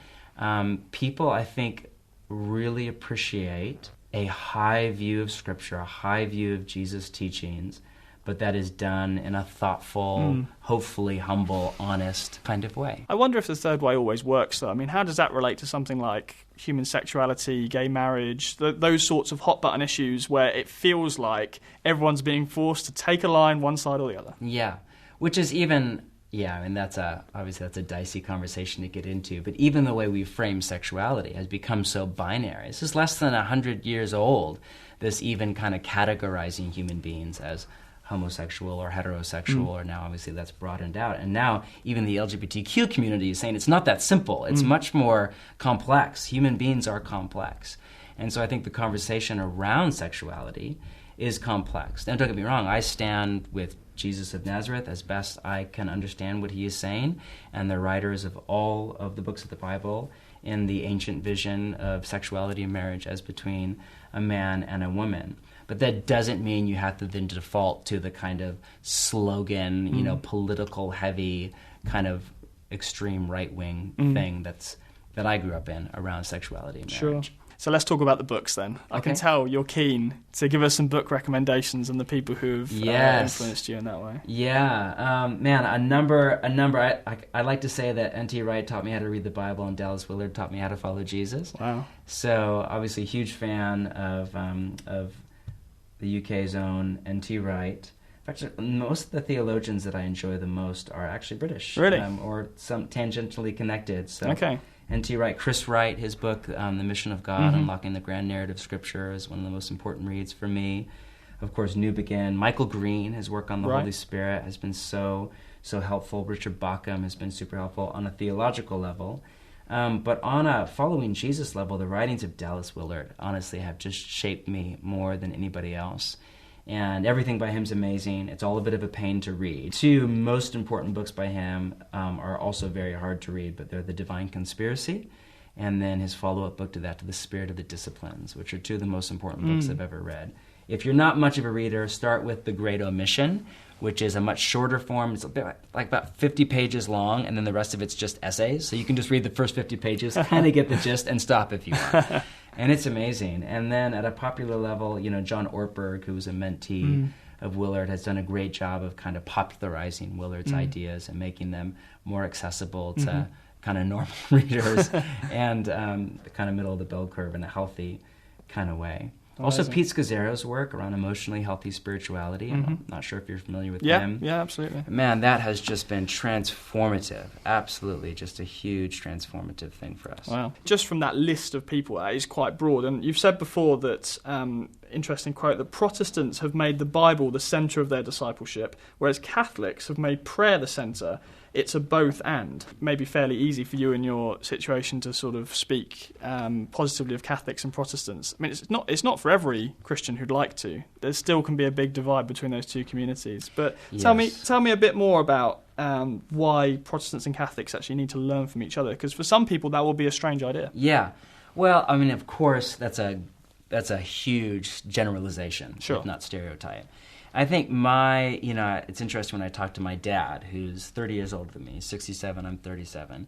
People, I think, really appreciate a high view of Scripture, a high view of Jesus' teachings, but that is done in a thoughtful, hopefully humble, honest kind of way. I wonder if the third way always works, though. I mean, how does that relate to something like human sexuality, gay marriage, those sorts of hot-button issues where it feels like everyone's being forced to take a line one side or the other? Yeah, which is even... Yeah, I mean, obviously that's a dicey conversation to get into, but even the way we frame sexuality has become so binary. This is less than 100 years old, this even kind of categorizing human beings as homosexual or heterosexual, or now obviously that's broadened out. And now even the LGBTQ community is saying it's not that simple. It's much more complex. Human beings are complex. And so I think the conversation around sexuality is complex. Now, don't get me wrong, I stand with Jesus of Nazareth as best I can understand what he is saying, and the writers of all of the books of the Bible in the ancient vision of sexuality and marriage as between a man and a woman. But that doesn't mean you have to then default to the kind of slogan, political heavy kind of extreme right-wing thing that I grew up in around sexuality and marriage. Sure. So let's talk about the books then. Okay. I can tell you're keen to give us some book recommendations and the people who've influenced you in that way. Yeah, a number. I like to say that N.T. Wright taught me how to read the Bible and Dallas Willard taught me how to follow Jesus. Wow. So obviously huge fan of the UK's own N.T. Wright. In fact, most of the theologians that I enjoy the most are actually British. Really? Or some tangentially connected. So. Okay. N.T. Wright, Chris Wright, his book, The Mission of God, Unlocking the Grand Narrative Scripture, is one of the most important reads for me. Of course, New Begin. Michael Green, his work on the Holy Spirit has been so helpful. Richard Bauckham has been super helpful on a theological level. But on a following Jesus level, the writings of Dallas Willard, honestly, have just shaped me more than anybody else. And everything by him is amazing. It's all a bit of a pain to read. Two most important books by him are also very hard to read, but they're The Divine Conspiracy, and then his follow-up book to that, To the Spirit of the Disciplines, which are two of the most important books I've ever read. If you're not much of a reader, start with The Great Omission, which is a much shorter form. It's like about 50 pages long, and then the rest of it's just essays. So you can just read the first 50 pages, kind of get the gist, and stop if you want. And it's amazing. And then at a popular level, John Ortberg, who was a mentee of Willard, has done a great job of kind of popularizing Willard's ideas and making them more accessible to kind of normal readers and the kind of middle of the bell curve in a healthy kind of way. Also, Pete Scazzero's work around emotionally healthy spirituality. I'm not sure if you're familiar with him. Yeah, absolutely. Man, that has just been transformative. Absolutely, just a huge transformative thing for us. Wow. Just from that list of people, that is quite broad. And you've said before that, interesting quote, that Protestants have made the Bible the centre of their discipleship, whereas Catholics have made prayer the centre. It's a both and. Maybe fairly easy for you in your situation to sort of speak positively of Catholics and Protestants. I mean, it's not for every Christian who'd like to. There still can be a big divide between those two communities. But tell me a bit more about why Protestants and Catholics actually need to learn from each other, because for some people that will be a strange idea. Yeah. Well, I mean, of course, that's a huge generalization, if not stereotype. I think it's interesting when I talk to my dad, who's 30 years older than me, he's 67, I'm 37.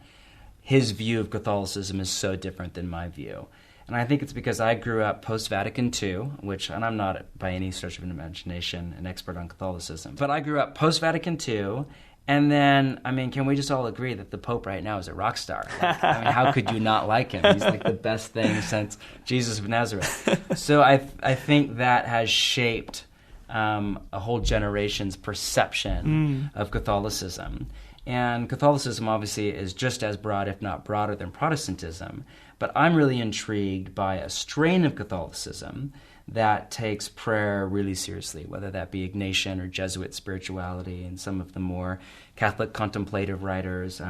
His view of Catholicism is so different than my view. And I think it's because I grew up post-Vatican II, and I'm not by any stretch of imagination an expert on Catholicism, but I grew up post-Vatican II, and then, I mean, can we just all agree that the Pope right now is a rock star? Like, I mean, how could you not like him? He's like the best thing since Jesus of Nazareth. So I think that has shaped a whole generation's perception of Catholicism. And Catholicism obviously is just as broad, if not broader, than Protestantism. But I'm really intrigued by a strain of Catholicism that takes prayer really seriously, whether that be Ignatian or Jesuit spirituality, and some of the more Catholic contemplative writers.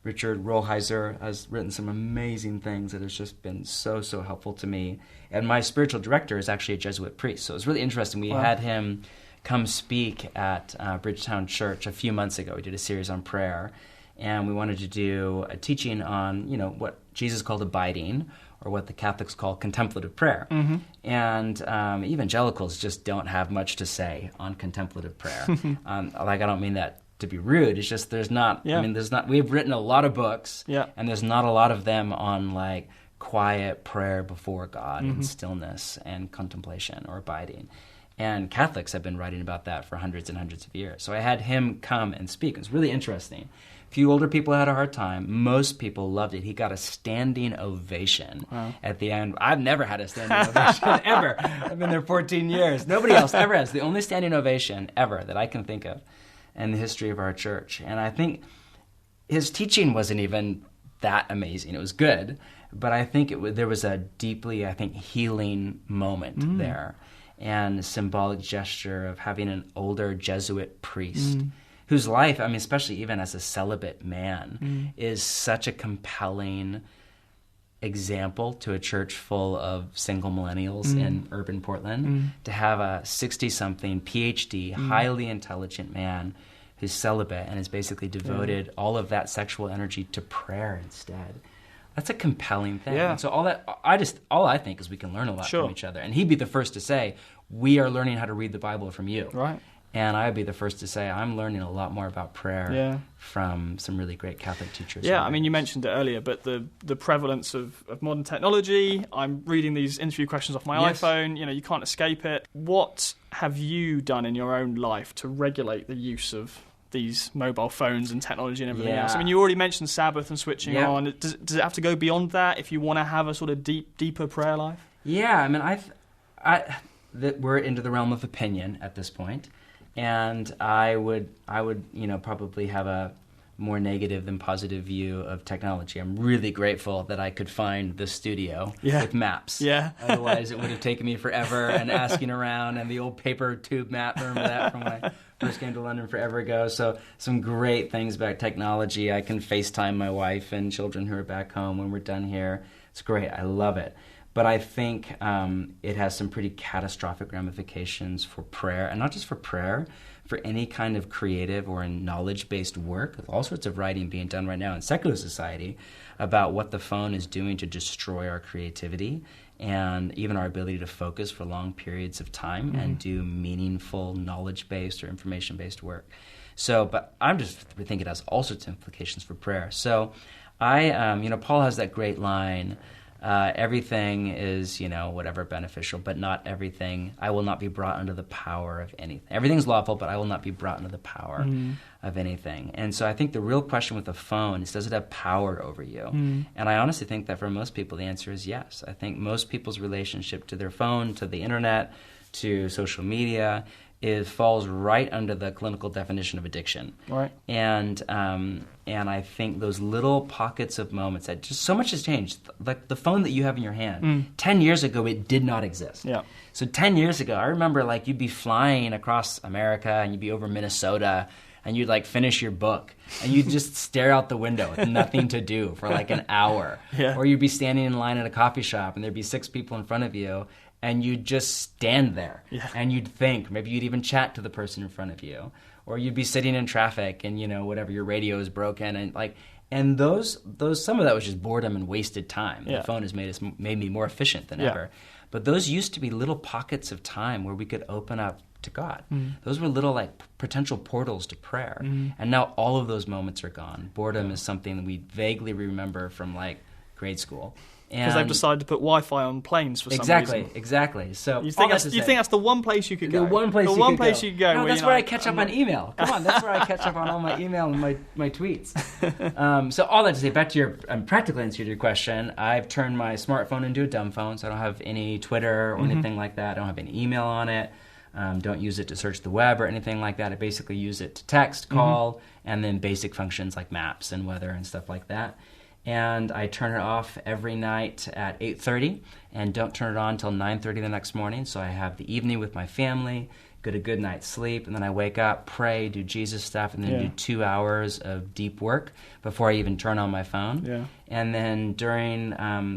Richard Rollheiser has written some amazing things that has just been so, so helpful to me. And my spiritual director is actually a Jesuit priest, so it was really interesting. We had him come speak at Bridgetown Church a few months ago. We did a series on prayer, and we wanted to do a teaching on, what Jesus called abiding, or what the Catholics call contemplative prayer. And evangelicals just don't have much to say on contemplative prayer. I don't mean that to be rude. It's just there's not. We've written a lot of books, and there's not a lot of them on like quiet prayer before God and stillness and contemplation or abiding. And Catholics have been writing about that for hundreds and hundreds of years. So I had him come and speak. It was really interesting. A few older people had a hard time. Most people loved it. He got a standing ovation at the end. I've never had a standing ovation, ever. I've been there 14 years. Nobody else ever has. The only standing ovation ever that I can think of in the history of our church. And I think his teaching wasn't even that amazing. It was good, but I think there was a deeply, healing moment there, and a symbolic gesture of having an older Jesuit priest whose life, especially even as a celibate man, is such a compelling example to a church full of single millennials in urban Portland, to have a 60-something PhD, highly intelligent man who's celibate and has basically devoted all of that sexual energy to prayer instead. That's a compelling thing. Yeah. And so all I think is we can learn a lot from each other. And he'd be the first to say, we are learning how to read the Bible from you. Right. And I'd be the first to say, I'm learning a lot more about prayer from some really great Catholic teachers. Yeah, you mentioned it earlier, but the prevalence of modern technology, I'm reading these interview questions off my iPhone, you can't escape it. What have you done in your own life to regulate the use of these mobile phones and technology and everything else? You already mentioned Sabbath and switching on. Does it have to go beyond that if you want to have a sort of deeper prayer life? Yeah, we're into the realm of opinion at this point. And I would, probably have a more negative than positive view of technology. I'm really grateful that I could find the studio with maps. Yeah. Otherwise, it would have taken me forever and asking around and the old paper tube map. Remember that from when I first came to London forever ago? So some great things about technology. I can FaceTime my wife and children who are back home when we're done here. It's great. I love it. But I think it has some pretty catastrophic ramifications for prayer, and not just for prayer, for any kind of creative or knowledge-based work. There's all sorts of writing being done right now in secular society about what the phone is doing to destroy our creativity and even our ability to focus for long periods of time and do meaningful knowledge-based or information-based work. So, but I'm just thinking it has all sorts of implications for prayer. So Paul has that great line, everything is, whatever beneficial, but not everything. I will not be brought under the power of anything. Everything's lawful, but I will not be brought under the power of anything. And so I think the real question with the phone is, does it have power over you? And I honestly think that for most people the answer is yes. I think most people's relationship to their phone, to the internet, to social media falls right under the clinical definition of addiction. Right. And I think those little pockets of moments that just so much has changed. Like the phone that you have in your hand, 10 years ago it did not exist. Yeah. So 10 years ago, I remember like you'd be flying across America and you'd be over Minnesota and you'd like finish your book and you'd just stare out the window with nothing to do for like an hour. Yeah. Or you'd be standing in line at a coffee shop and there'd be 6 people in front of you and you'd just stand there. Yeah. And you'd think, maybe you'd even chat to the person in front of you. Or you'd be sitting in traffic and, whatever, your radio is broken and those some of that was just boredom and wasted time. Yeah. The phone has made me more efficient than ever. But those used to be little pockets of time where we could open up to God. Those were little like potential portals to prayer. And now all of those moments are gone. Boredom is something that we vaguely remember from like grade school. Because they've decided to put Wi-Fi on planes for some reason. Exactly. So you think that's the one place you could go? The one place you could go. No, that's where I catch up on email. Come on, that's where I catch up on all my email and my tweets. So all that to say, back to your practical answer to your question, I've turned my smartphone into a dumb phone, so I don't have any Twitter or anything like that. I don't have any email on it. Don't use it to search the web or anything like that. I basically use it to text, call, and then basic functions like maps and weather and stuff like that. And I turn it off every night at 8:30 and don't turn it on until 9:30 the next morning. So I have the evening with my family, get a good night's sleep, and then I wake up, pray, do Jesus stuff, and then do 2 hours of deep work before I even turn on my phone. Yeah. And then during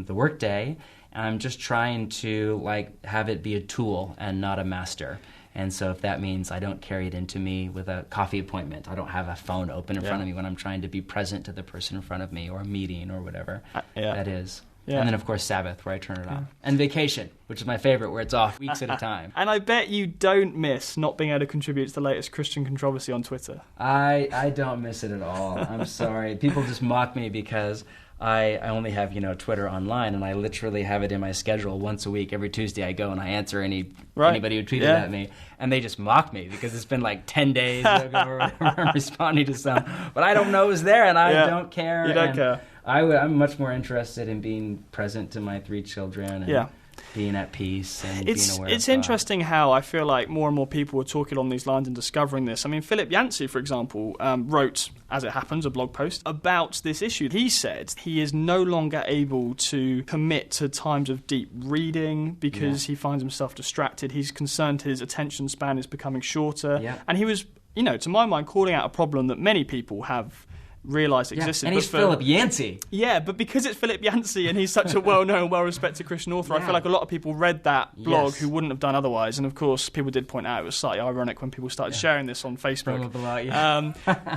the workday, I'm just trying to have it be a tool and not a master. And so if that means I don't carry it into me with a coffee appointment, I don't have a phone open in front of me when I'm trying to be present to the person in front of me or a meeting or whatever that is. Yeah. And then, of course, Sabbath, where I turn it off. And vacation, which is my favorite, where it's off weeks at a time. And I bet you don't miss not being able to contribute to the latest Christian controversy on Twitter. I don't miss it at all. I'm sorry. People just mock me because I only have, Twitter online, and I literally have it in my schedule once a week. Every Tuesday I go and I answer anybody who tweeted at me, and they just mock me because it's been like 10 days or whatever I'm responding to some. But I don't know it's there, and I don't care. You don't care. I'm much more interested in being present to my 3 children and being at peace and being aware of It's interesting how I feel like more and more people are talking along these lines and discovering this. I mean, Philip Yancey, for example, wrote, as it happens, a blog post about this issue. He said he is no longer able to commit to times of deep reading because he finds himself distracted. He's concerned his attention span is becoming shorter. Yeah. And he was, to my mind, calling out a problem that many people have realised existed. And he's Philip Yancey. Yeah, but because it's Philip Yancey and he's such a well-known, well-respected Christian author, I feel like a lot of people read that blog who wouldn't have done otherwise. And of course, people did point out it was slightly ironic when people started sharing this on Facebook.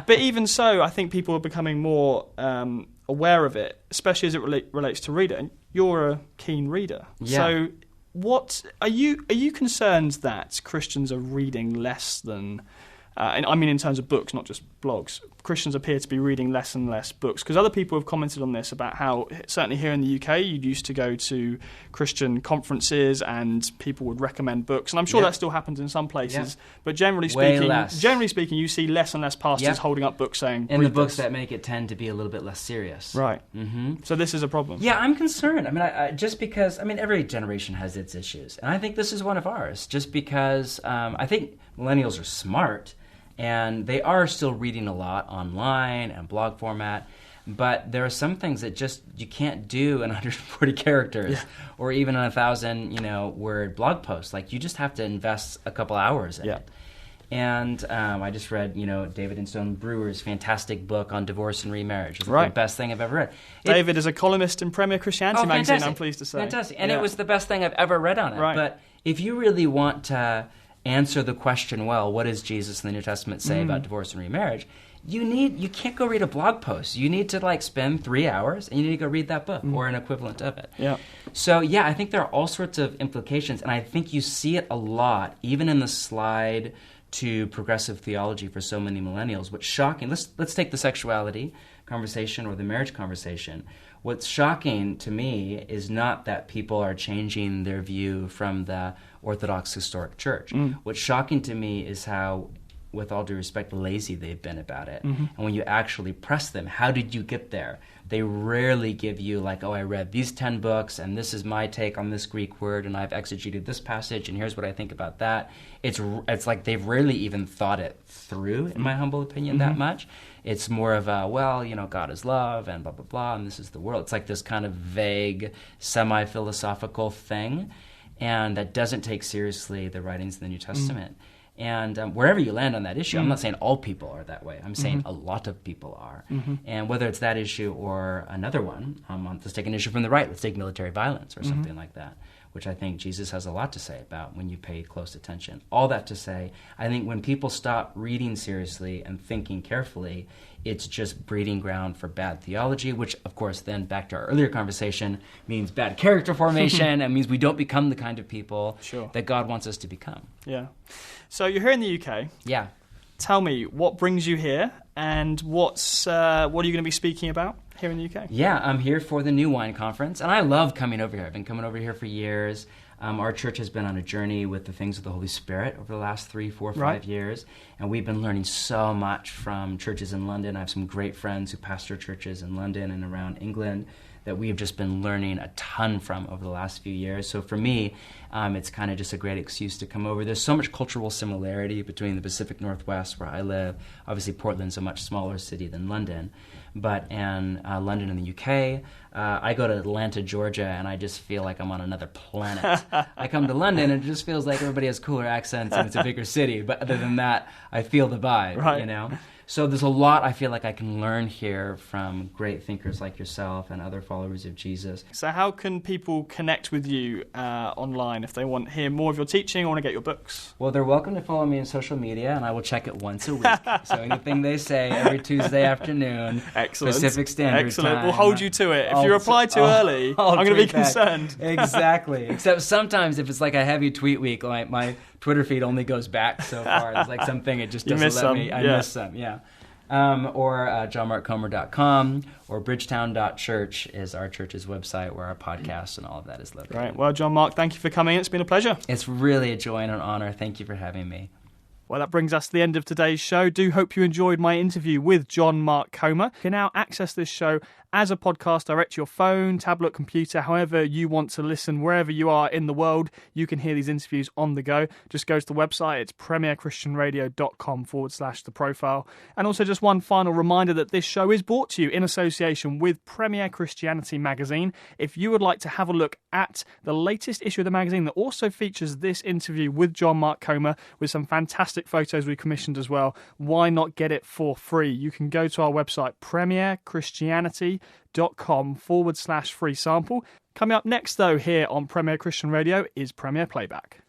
But even so, I think people are becoming more aware of it, especially as it relates to reader. And you're a keen reader. Yeah. So what are you concerned that Christians are reading less than... and I mean in terms of books, not just blogs. Christians appear to be reading less and less books. Because other people have commented on this about how, certainly here in the UK, you used to go to Christian conferences and people would recommend books. And I'm sure that still happens in some places. But generally speaking, you see less and less pastors holding up books saying... And the books that make it tend to be a little bit less serious. Right. Mm-hmm. So this is a problem. Yeah, I'm concerned. I mean, just because... I mean, every generation has its issues. And I think this is one of ours. Just because I think millennials are smart... And they are still reading a lot online and blog format, but there are some things that just you can't do in 140 characters or even in 1,000, word blog posts. Like you just have to invest a couple hours in it. And I just read, David and Stone Brewer's fantastic book on divorce and remarriage. It's the best thing I've ever read. David is a columnist in Premier Christianity magazine, I'm pleased to say. Fantastic. And it was the best thing I've ever read on it. Right. But if you really want to answer the question, well, what does Jesus in the New Testament say about divorce and remarriage? You can't go read a blog post. You need to spend 3 hours and you need to go read that book or an equivalent of it. Yeah. So I think there are all sorts of implications, and I think you see it a lot, even in the slide to progressive theology for so many millennials. What's shocking, let's take the sexuality conversation or the marriage conversation. What's shocking to me is not that people are changing their view from the orthodox historic church. What's shocking to me is how with all due respect, lazy they've been about it. And when you actually press them, how did you get there? They rarely give you like, oh, I read these 10 books, and this is my take on this Greek word, and I've exegeted this passage, and here's what I think about that. It's like they've rarely even thought it through, in my humble opinion, that much. It's more of a, well, God is love, and blah, blah, blah, and this is the world. It's like this kind of vague, semi-philosophical thing, and that doesn't take seriously the writings of the New Testament. And wherever you land on that issue, I'm not saying all people are that way. I'm saying a lot of people are. And whether it's that issue or another one, let's take an issue from the right. Let's take military violence or something like that, which I think Jesus has a lot to say about when you pay close attention. All that to say, I think when people stop reading seriously and thinking carefully, it's just breeding ground for bad theology, which, of course, then back to our earlier conversation, means bad character formation and means we don't become the kind of people that God wants us to become. Yeah. So you're here in the UK. Yeah. Tell me, what brings you here, and what are you going to be speaking about here in the UK? Yeah, I'm here for the New Wine Conference, and I love coming over here. I've been coming over here for years. Our church has been on a journey with the things of the Holy Spirit over the last 3, 4, 5 years, and we've been learning so much from churches in London. I have some great friends who pastor churches in London and around England that we have just been learning a ton from over the last few years. So for me, it's kind of just a great excuse to come over. There's so much cultural similarity between the Pacific Northwest, where I live. Obviously, Portland's a much smaller city than London, but in London in the UK, I go to Atlanta, Georgia, and I just feel like I'm on another planet. I come to London, and it just feels like everybody has cooler accents, and it's a bigger city. But other than that, I feel the vibe, So there's a lot I feel like I can learn here from great thinkers like yourself and other followers of Jesus. So how can people connect with you online if they want to hear more of your teaching or want to get your books? Well, they're welcome to follow me on social media, and I will check it once a week. So anything they say every Tuesday afternoon, Pacific Standard Time. We'll hold you to it. If you reply too early, I'm going to be concerned. Exactly. Except sometimes if it's like a heavy tweet week, like my Twitter feed only goes back so far. There's like something it just doesn't let me. I miss some, or johnmarkcomer.com or bridgetown.church is our church's website where our podcast and all of that is located. Right. Well, John Mark, thank you for coming. It's been a pleasure. It's really a joy and an honor. Thank you for having me. Well, that brings us to the end of today's show. Do hope you enjoyed my interview with John Mark Comer. You can now access this show as a podcast direct to your phone, tablet, computer, however you want to listen, wherever you are in the world. You can hear these interviews on the go. Just go to the website. It's premierchristianradio.com/the profile. And also just one final reminder that this show is brought to you in association with Premier Christianity magazine. If you would like to have a look at the latest issue of the magazine that also features this interview with John Mark Comer with some fantastic photos we commissioned as well, why not get it for free? You can go to our website, premierchristianity.com/free sample. Coming up next, though, here on Premier Christian Radio is Premier Playback.